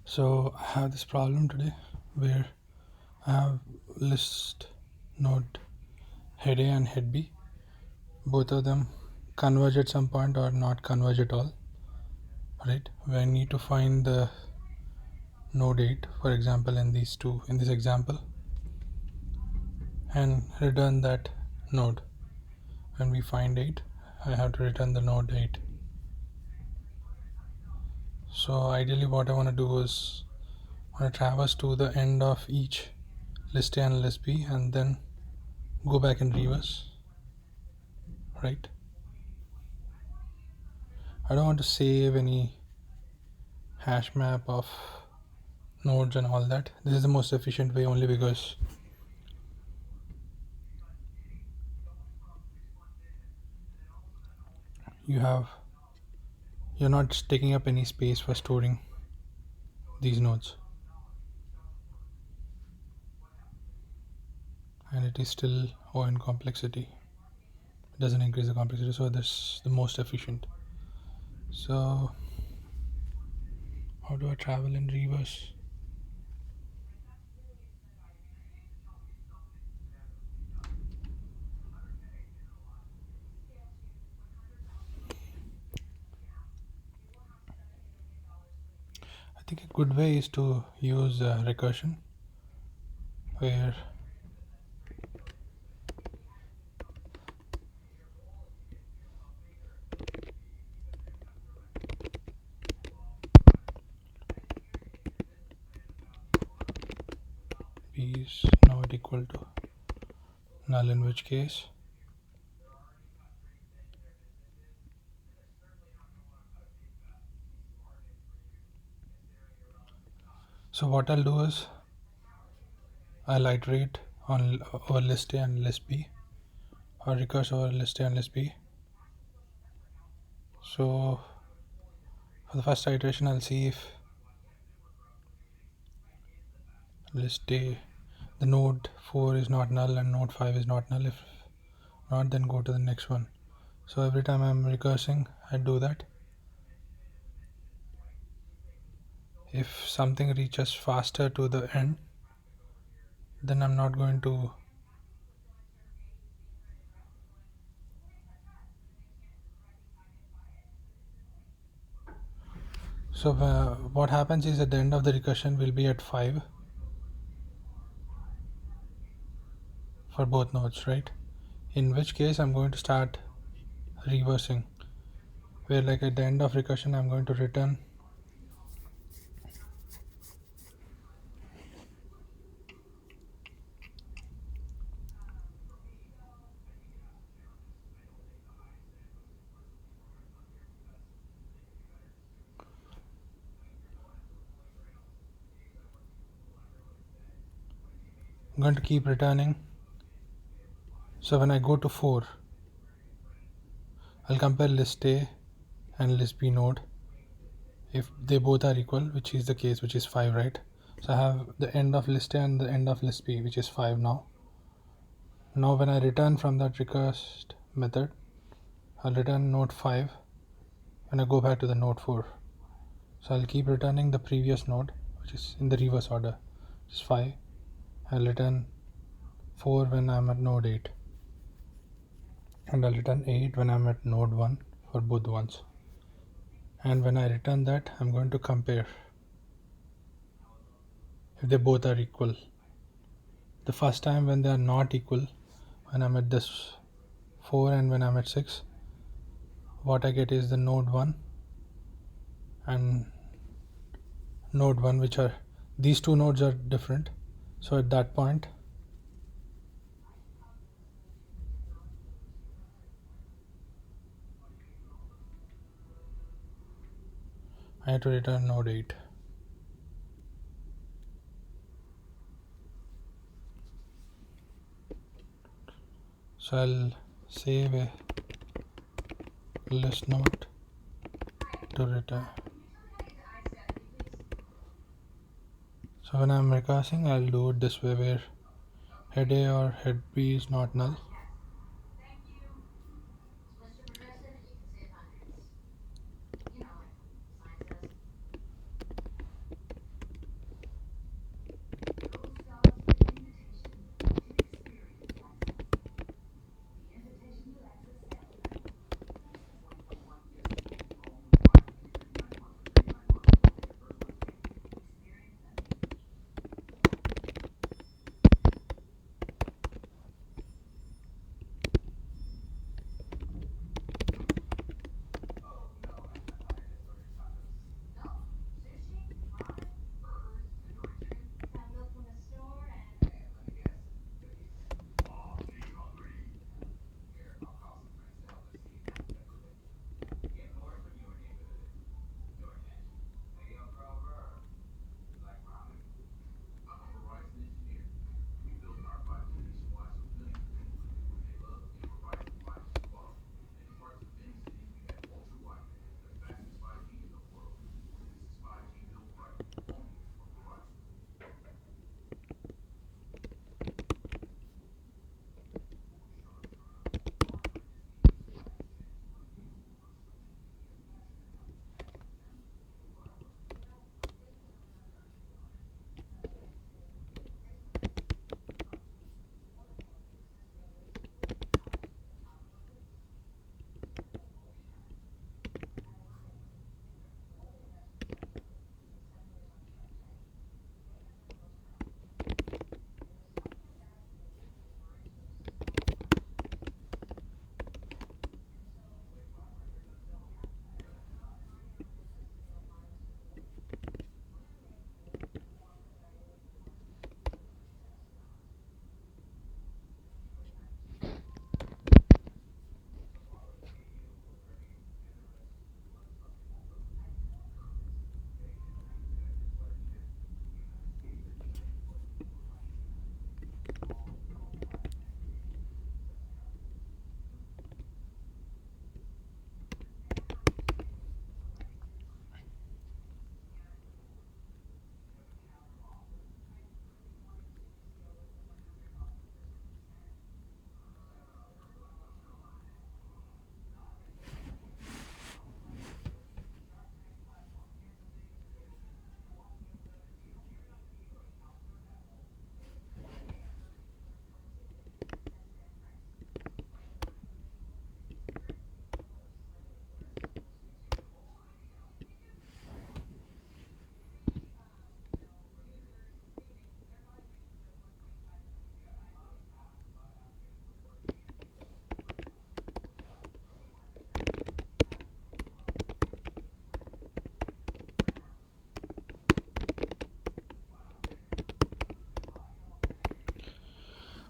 So I have this problem today where I have list node head A and head B. Both of them converge at some point or not converge at all. Right? Where I need to find the node 8, for example, in this example, and return that node. When we find 8, I have to return the node 8. So ideally what I want to do is I want to traverse to the end of each list A and list B and then go back in reverse, right? I don't want to save any hash map of nodes and all that. This is the most efficient way only because you're not taking up any space for storing these nodes, and it is still O in complexity. It doesn't increase the complexity, so this is the most efficient. So how do I travel in reverse? I think a good way is to use recursion, where b is not equal to null, in which case so what I'll do is I'll iterate on over list A and list B, or recurse over list A and list B. So for the first iteration I'll see if list A, the node 4 is not null and node 5 is not null. If not, then go to the next one. So every time I'm recursing, I do that. If something reaches faster to the end, then I'm not going to so what happens is at the end of the recursion will be at 5 for both nodes, right? In which case I'm going to start reversing, where like at the end of recursion I'm going to return I'm going to keep returning. So when I go to 4, I'll compare list A and list B node if they both are equal, which is the case, which is 5, right? So I have the end of list A and the end of list B, which is 5 now. Now when I return from that recursed method, I'll return node 5 when I go back to the node 4. So I'll keep returning the previous node, which is in the reverse order, which is 5. I'll return 4 when I'm at node 8, and I'll return 8 when I'm at node 1 for both ones. And when I return that, I'm going to compare if they both are equal. The first time when they are not equal, when I'm at this 4 and when I'm at 6, what I get is the node 1 and node 1, which are these two nodes are different. So at that point I have to return node 8. So I'll save a list node to return. So when I'm recursing, I'll do it this way, where head A or head B is not null.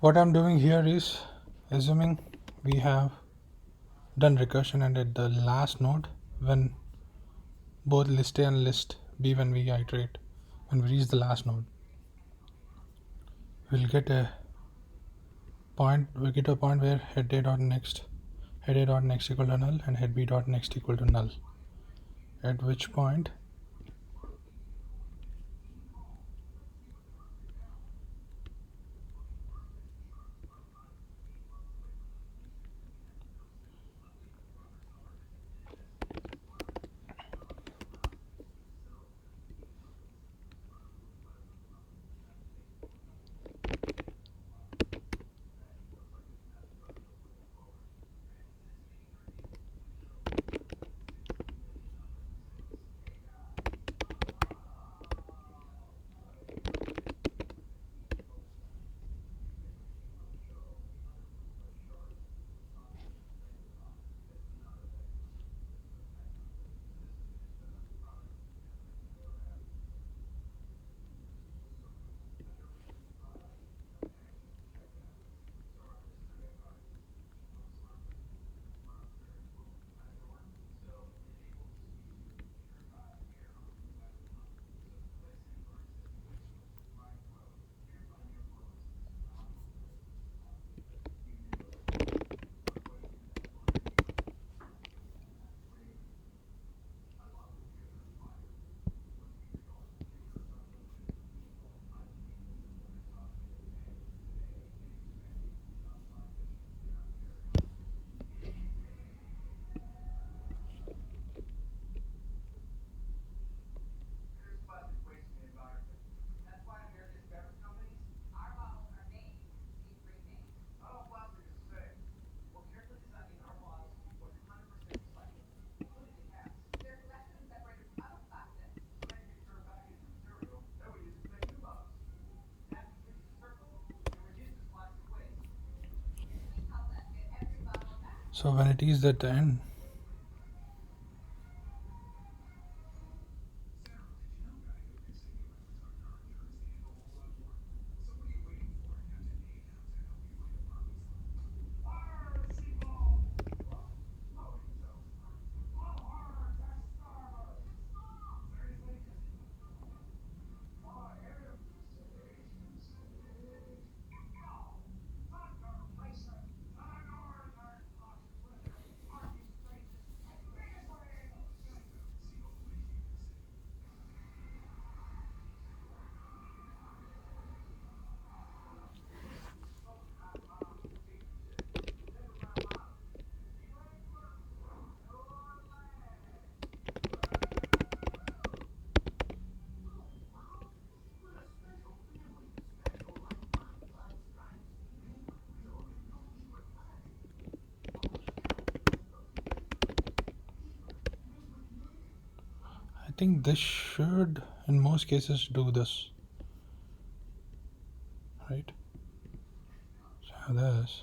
What I'm doing here is assuming we have done recursion, and at the last node, when both list A and list B, when we iterate, when we reach the last node, we'll get a point where head A dot next equal to null and head B dot next equal to null, at which point so when it is at the end, I think this should in most cases do this, right? So this,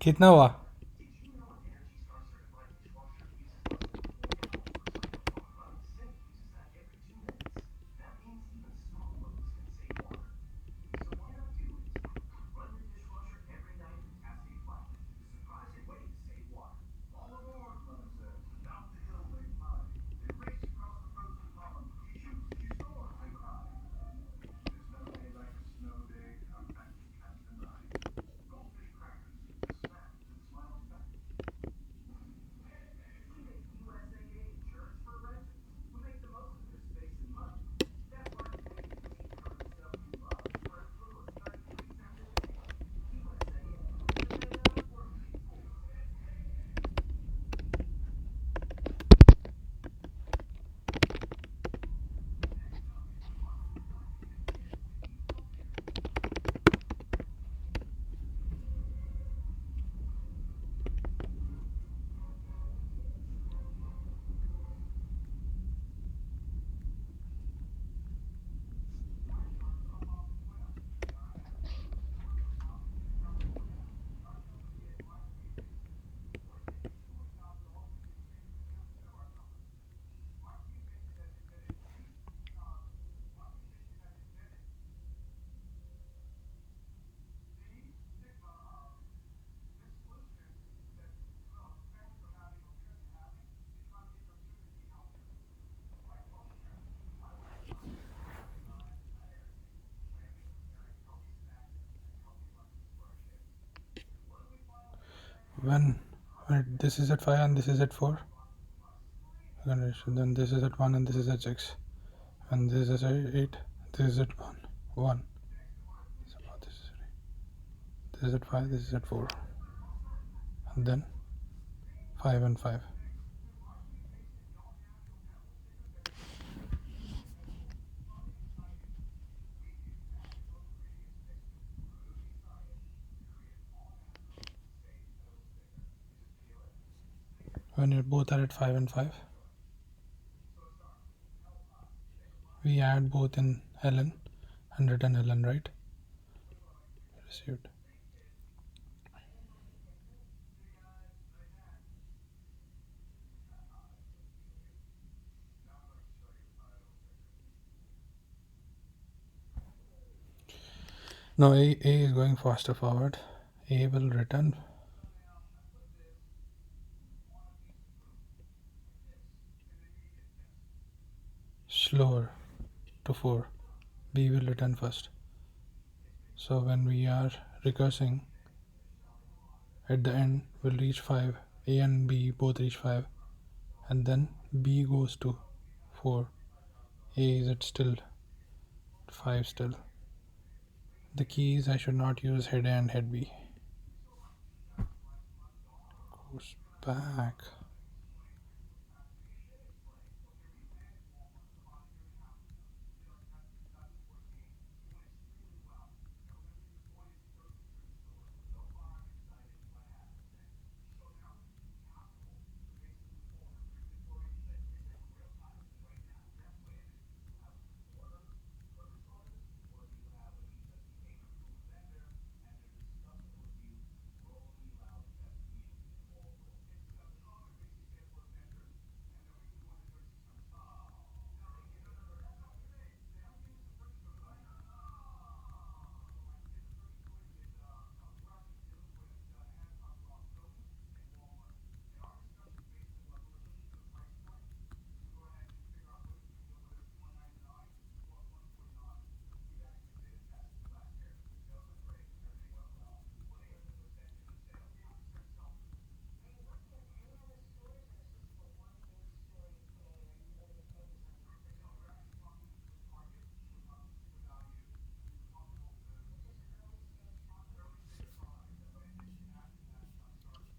कितना हुआ? When this is at 5 and this is at 4, then this is at 1 and this is at 6, and this is at 8, this is at 1, this is at 5, this is at 4, and then 5 and 5. When you both are at 5 and 5, we add both in ln and return ln, right? Received. No, A is going faster forward. A will return slower to 4. B will return first. So when we are recursing, at the end we'll reach 5. A and B both reach 5, and then B goes to 4. A is at still 5 still. The key is I should not use head A and head B. Goes back.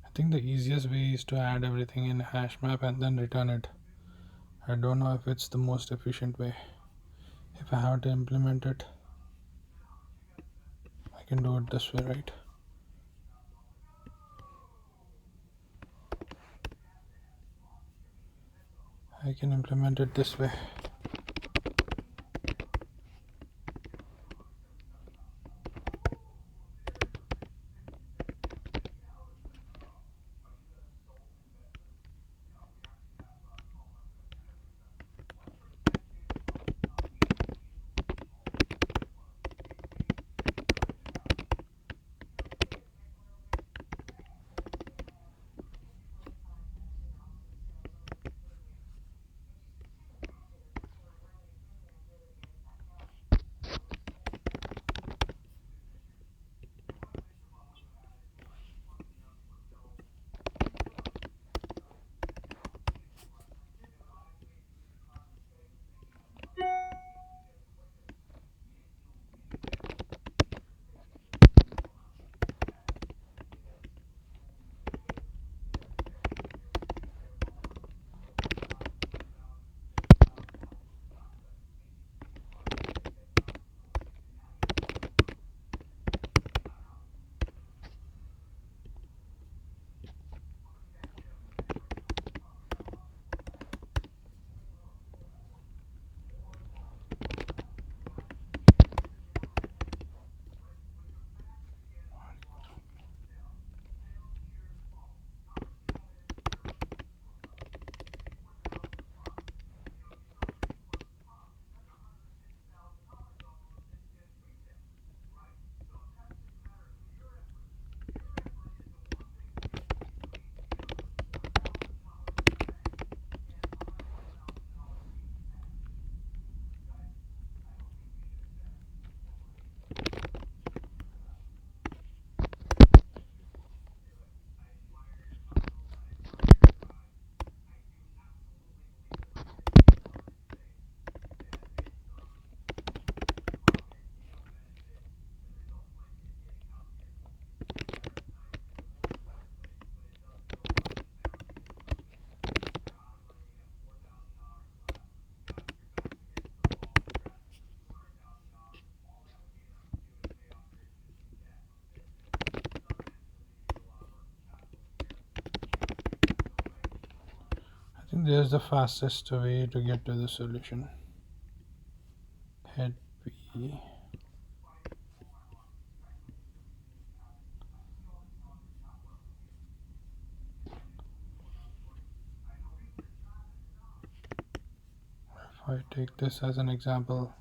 I think the easiest way is to add everything in a hash map and then return it. I don't know if it's the most efficient way. If I have to implement it, I can do it this way, right? I can implement it this way. there's the fastest way to get to the solution. Head B. If I take this as an example,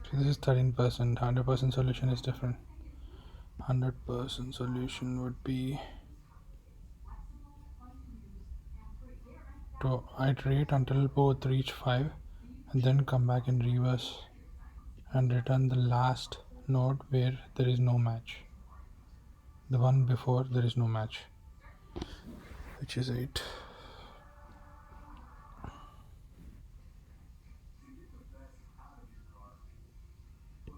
so this is 13%. 100% solution is different. 100% solution would be to iterate until both reach 5 and then come back in reverse and return the last node where there is no match. The one before there is no match, which is 8.